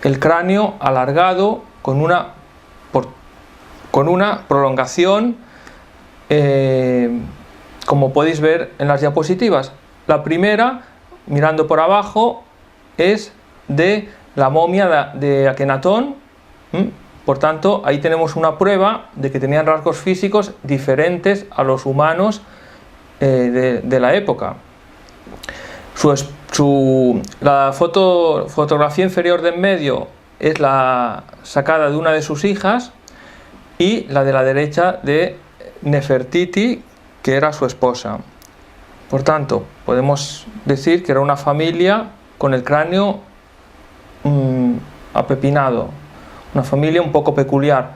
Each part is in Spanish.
el cráneo alargado con una prolongación, como podéis ver en las diapositivas. La primera, mirando por abajo, es de la momia de Akenatón. Por tanto, ahí tenemos una prueba de que tenían rasgos físicos diferentes a los humanos de la época. La fotografía inferior de en medio es la sacada de una de sus hijas, y la de la derecha de Nefertiti, que era su esposa. Por tanto, podemos decir que era una familia con el cráneo apepinado, una familia un poco peculiar.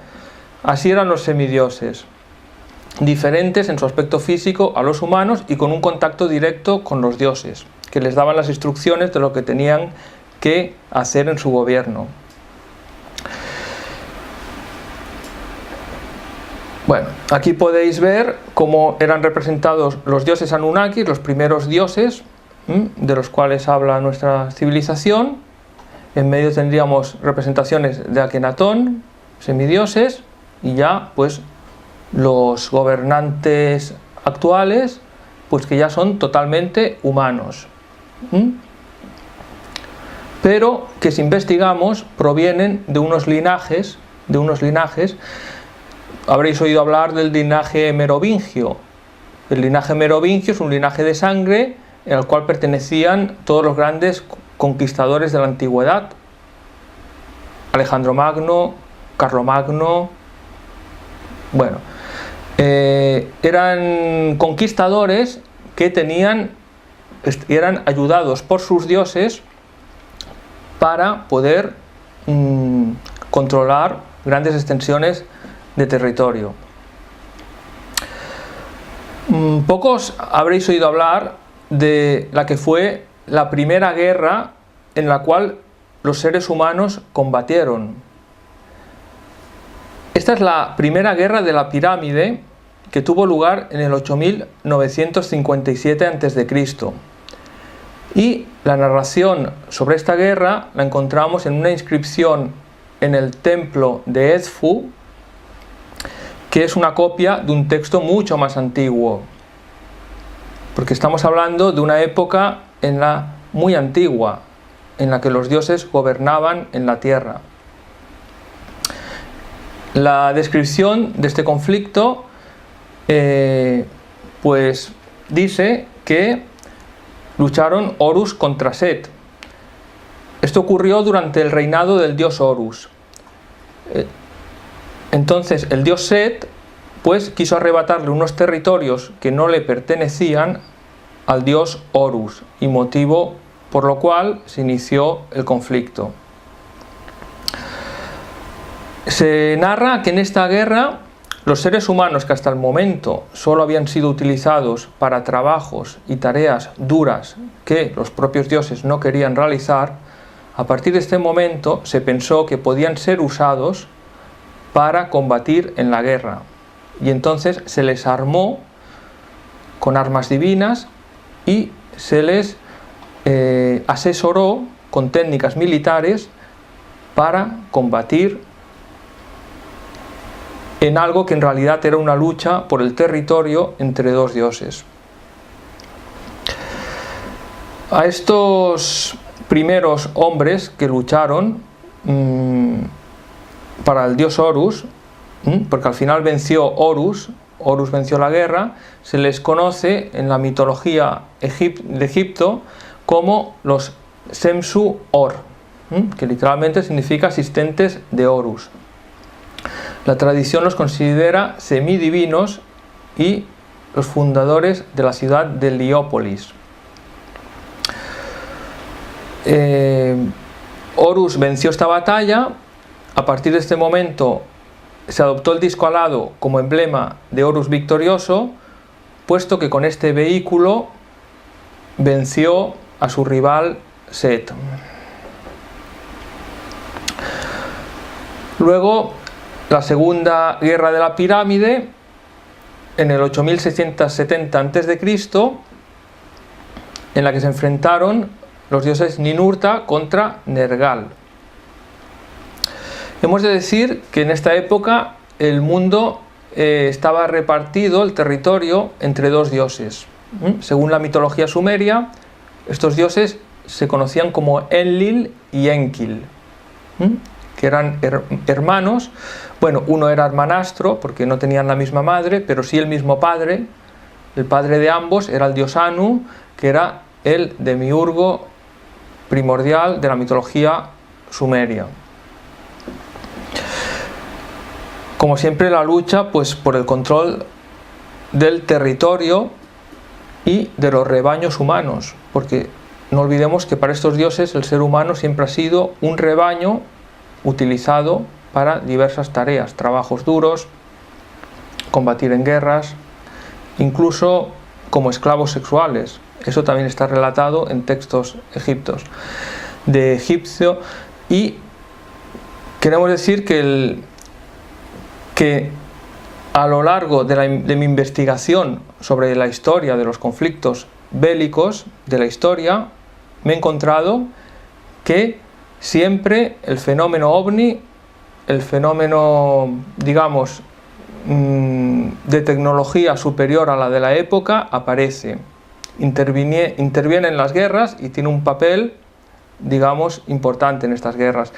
Así eran los semidioses, diferentes en su aspecto físico a los humanos y con un contacto directo con los dioses, que les daban las instrucciones de lo que tenían que hacer en su gobierno. Bueno, aquí podéis ver cómo eran representados los dioses Anunnakis, los primeros dioses de los cuales habla nuestra civilización. En medio tendríamos representaciones de Akenatón, semidioses, y ya pues los gobernantes actuales, pues que ya son totalmente humanos, pero que si investigamos provienen de unos linajes. Habréis oído hablar del linaje merovingio. El linaje merovingio es un linaje de sangre al cual pertenecían todos los grandes conquistadores de la antigüedad: Alejandro Magno, Carlomagno. Bueno, eran conquistadores que eran ayudados por sus dioses para poder controlar grandes extensiones de territorio. Pocos habréis oído hablar de la que fue la primera guerra en la cual los seres humanos combatieron. Esta es la primera guerra de la pirámide, que tuvo lugar en el 8957 a.C. Y la narración sobre esta guerra la encontramos en una inscripción en el templo de Edfu, que es una copia de un texto mucho más antiguo, porque estamos hablando de una época muy antigua, en la que los dioses gobernaban en la tierra. La descripción de este conflicto pues dice que lucharon Horus contra Set. Esto ocurrió durante el reinado del dios Horus. Entonces el dios Set pues quiso arrebatarle unos territorios que no le pertenecían al dios Horus, y motivo por lo cual se inició el conflicto. Se narra que en esta guerra los seres humanos, que hasta el momento solo habían sido utilizados para trabajos y tareas duras que los propios dioses no querían realizar, a partir de este momento se pensó que podían ser usados para combatir en la guerra, y entonces se les armó con armas divinas y se les asesoró con técnicas militares para combatir en algo que en realidad era una lucha por el territorio entre dos dioses. A estos primeros hombres que lucharon para el dios Horus, porque al final venció Horus venció la guerra, se les conoce en la mitología de Egipto como los Semsu-Hor, que literalmente significa asistentes de Horus. La tradición los considera semidivinos y los fundadores de la ciudad de Heliópolis. Horus venció esta batalla. A partir de este momento se adoptó el disco alado como emblema de Horus victorioso, puesto que con este vehículo venció a su rival Set. Luego, la segunda guerra de la pirámide, en el 8670 a.C., en la que se enfrentaron los dioses Ninurta contra Nergal. Hemos de decir que en esta época el mundo estaba repartido, el territorio, entre dos dioses. Según la mitología sumeria, estos dioses se conocían como Enlil y Enkil, que eran hermanos. Bueno, uno era hermanastro porque no tenían la misma madre, pero sí el mismo padre. El padre de ambos era el dios Anu, que era el demiurgo primordial de la mitología sumeria. Como siempre, la lucha pues por el control del territorio y de los rebaños humanos, porque no olvidemos que para estos dioses el ser humano siempre ha sido un rebaño utilizado para diversas tareas, trabajos duros, combatir en guerras, incluso como esclavos sexuales. Eso también está relatado en textos de Egipcio, y queremos decir que a lo largo de mi investigación sobre la historia de los conflictos bélicos de la historia, me he encontrado que siempre el fenómeno ovni, el fenómeno, digamos, de tecnología superior a la de la época, aparece, interviene en las guerras y tiene un papel, digamos, importante en estas guerras.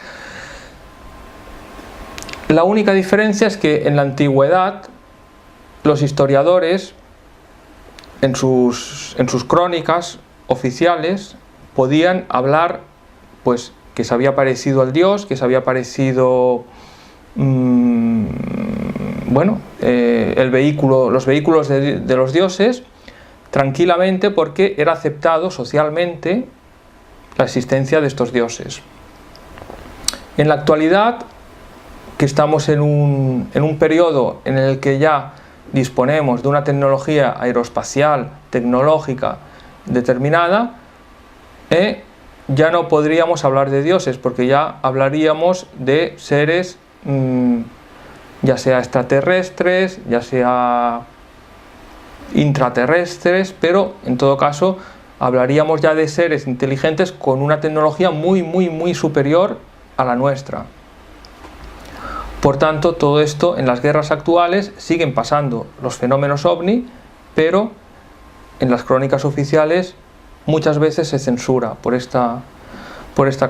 La única diferencia es que en la antigüedad los historiadores en sus crónicas oficiales podían hablar pues que se había parecido al dios, que se había parecido los vehículos de los dioses, tranquilamente, porque era aceptado socialmente la existencia de estos dioses. En la actualidad, que estamos en un periodo en el que ya disponemos de una tecnología aeroespacial, tecnológica determinada, ya no podríamos hablar de dioses, porque ya hablaríamos de seres ya sea extraterrestres, ya sea intraterrestres, pero en todo caso hablaríamos ya de seres inteligentes con una tecnología muy, muy, muy superior a la nuestra. Por tanto, todo esto en las guerras actuales siguen pasando los fenómenos ovni, pero en las crónicas oficiales muchas veces se censura por esta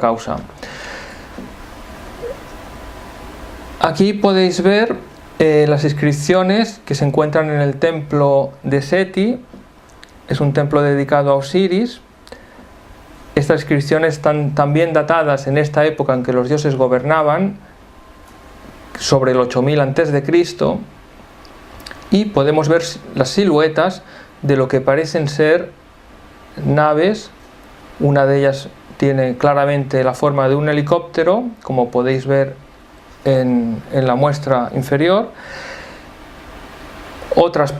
causa. Aquí podéis ver las inscripciones que se encuentran en el templo de Seti. Es un templo dedicado a Osiris. Estas inscripciones están también datadas en esta época en que los dioses gobernaban, sobre el 8000 a.C., y podemos ver las siluetas de lo que parecen ser naves. Una de ellas tiene claramente la forma de un helicóptero, como podéis ver en la muestra inferior. Otras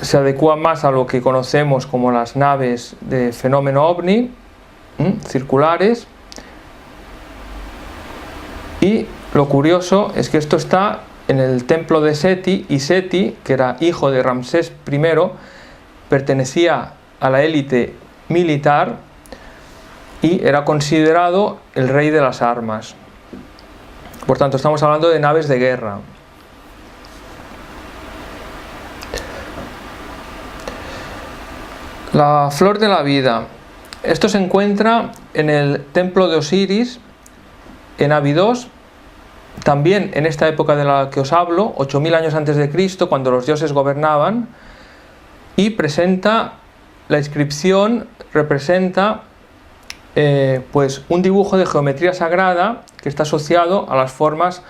se adecúan más a lo que conocemos como las naves de fenómeno ovni, circulares. Y lo curioso es que esto está en el templo de Seti, y Seti, que era hijo de Ramsés I, pertenecía a la élite militar y era considerado el rey de las armas. Por tanto, estamos hablando de naves de guerra. La flor de la vida. Esto se encuentra en el templo de Osiris, en Abidos, también en esta época de la que os hablo, 8000 años antes de Cristo, cuando los dioses gobernaban, y presenta la inscripción, representa pues un dibujo de geometría sagrada que está asociado a las formas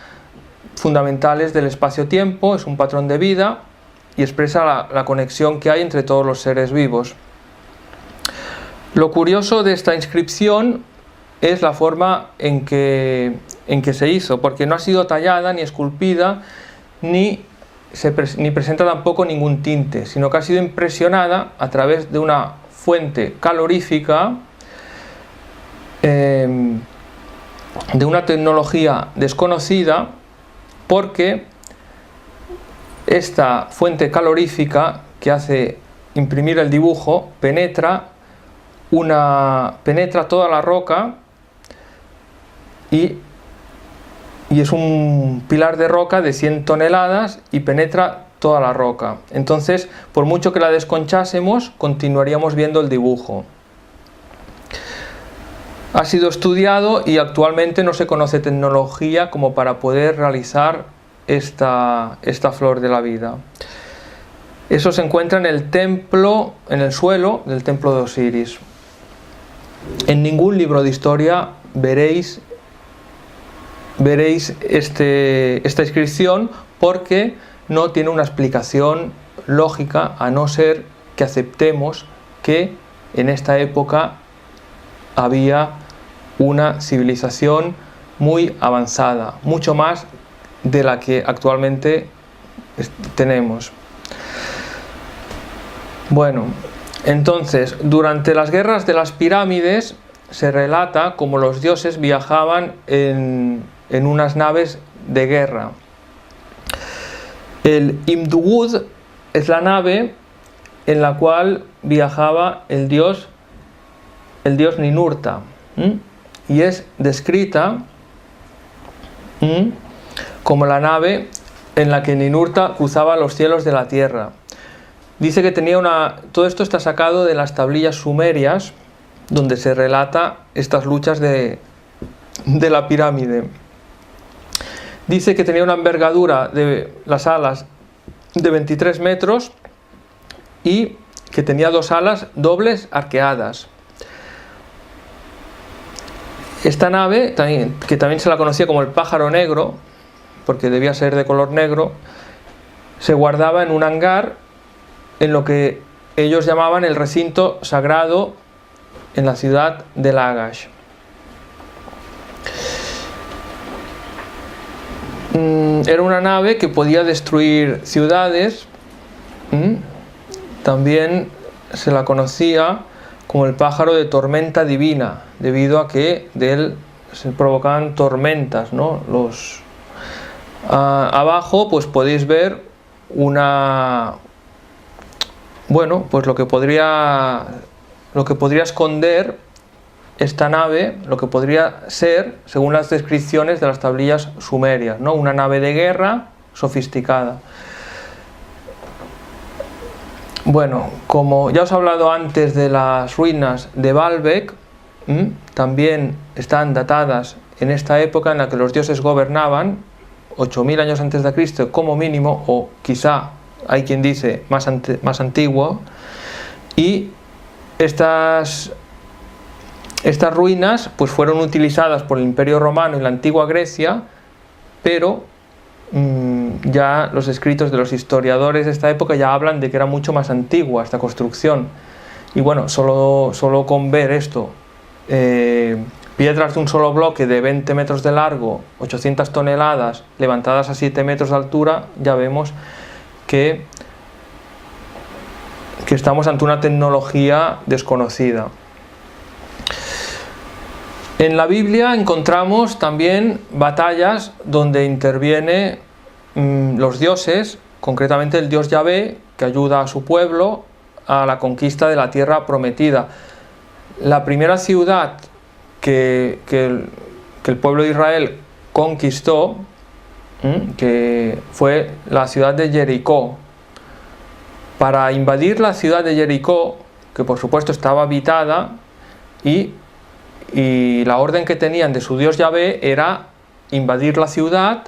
fundamentales del espacio-tiempo. Es un patrón de vida y expresa la conexión que hay entre todos los seres vivos. Lo curioso de esta inscripción es la forma en que se hizo, porque no ha sido tallada ni esculpida, ni presenta tampoco ningún tinte, sino que ha sido impresionada a través de una fuente calorífica de una tecnología desconocida, porque esta fuente calorífica que hace imprimir el dibujo penetra toda la roca y y es un pilar de roca de 100 toneladas y penetra toda la roca. Entonces, por mucho que la desconchásemos, continuaríamos viendo el dibujo. Ha sido estudiado y actualmente no se conoce tecnología como para poder realizar esta flor de la vida. Eso se encuentra en el templo, en el suelo del templo de Osiris. En ningún libro de historia veréis esta inscripción, porque no tiene una explicación lógica, a no ser que aceptemos que en esta época había una civilización muy avanzada, mucho más de la que actualmente tenemos. Bueno, entonces, durante las guerras de las pirámides se relata cómo los dioses viajaban en unas naves de guerra. El Imdugud es la nave en la cual viajaba el dios Ninurta, y es descrita como la nave en la que Ninurta cruzaba los cielos de la tierra. Dice que tenía todo esto está sacado de las tablillas sumerias, donde se relata estas luchas de la pirámide. Dice que tenía una envergadura de las alas de 23 metros y que tenía 2 alas dobles arqueadas. Esta nave, que también se la conocía como el pájaro negro, porque debía ser de color negro, se guardaba en un hangar en lo que ellos llamaban el recinto sagrado en la ciudad de Lagash. Era una nave que podía destruir ciudades. También se la conocía como el pájaro de tormenta divina, debido a que de él se provocaban tormentas, ¿no? Abajo pues podéis ver pues lo que podría esconder esta nave, lo que podría ser, según las descripciones de las tablillas sumerias, ¿no? Una nave de guerra sofisticada. Bueno, como ya os he hablado antes de las ruinas de Baalbek, también están datadas en esta época en la que los dioses gobernaban, 8000 años antes de Cristo como mínimo, o quizá hay quien dice más antiguo, y estas ruinas pues fueron utilizadas por el Imperio Romano y la antigua Grecia, pero ya los escritos de los historiadores de esta época ya hablan de que era mucho más antigua esta construcción. Y bueno, solo con ver esto, piedras de un solo bloque de 20 metros de largo, 800 toneladas, levantadas a 7 metros de altura, ya vemos que estamos ante una tecnología desconocida. En la Biblia encontramos también batallas donde interviene los dioses, concretamente el dios Yahvé, que ayuda a su pueblo a la conquista de la tierra prometida. La primera ciudad que el pueblo de Israel conquistó, que fue la ciudad de Jericó. Para invadir la ciudad de Jericó, que por supuesto estaba habitada, y la orden que tenían de su dios Yahvé era invadir la ciudad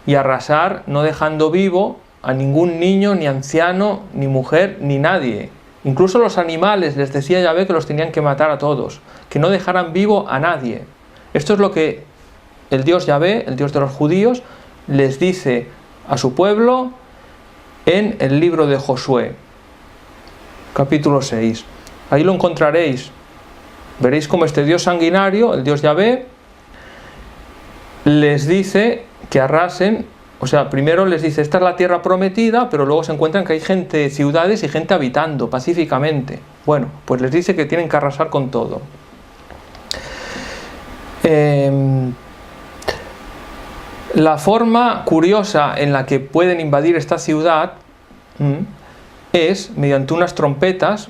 y arrasar, no dejando vivo a ningún niño, ni anciano, ni mujer, ni nadie. Incluso los animales, les decía Yahvé que los tenían que matar a todos, que no dejaran vivo a nadie. Esto es lo que el dios Yahvé, el dios de los judíos, les dice a su pueblo en el libro de Josué, capítulo 6. Ahí lo encontraréis. Veréis cómo este dios sanguinario, el dios Yahvé, les dice que arrasen. O sea, primero les dice, esta es la tierra prometida, pero luego se encuentran que hay gente, ciudades y gente habitando pacíficamente. Bueno, pues les dice que tienen que arrasar con todo. La forma curiosa en la que pueden invadir esta ciudad es mediante unas trompetas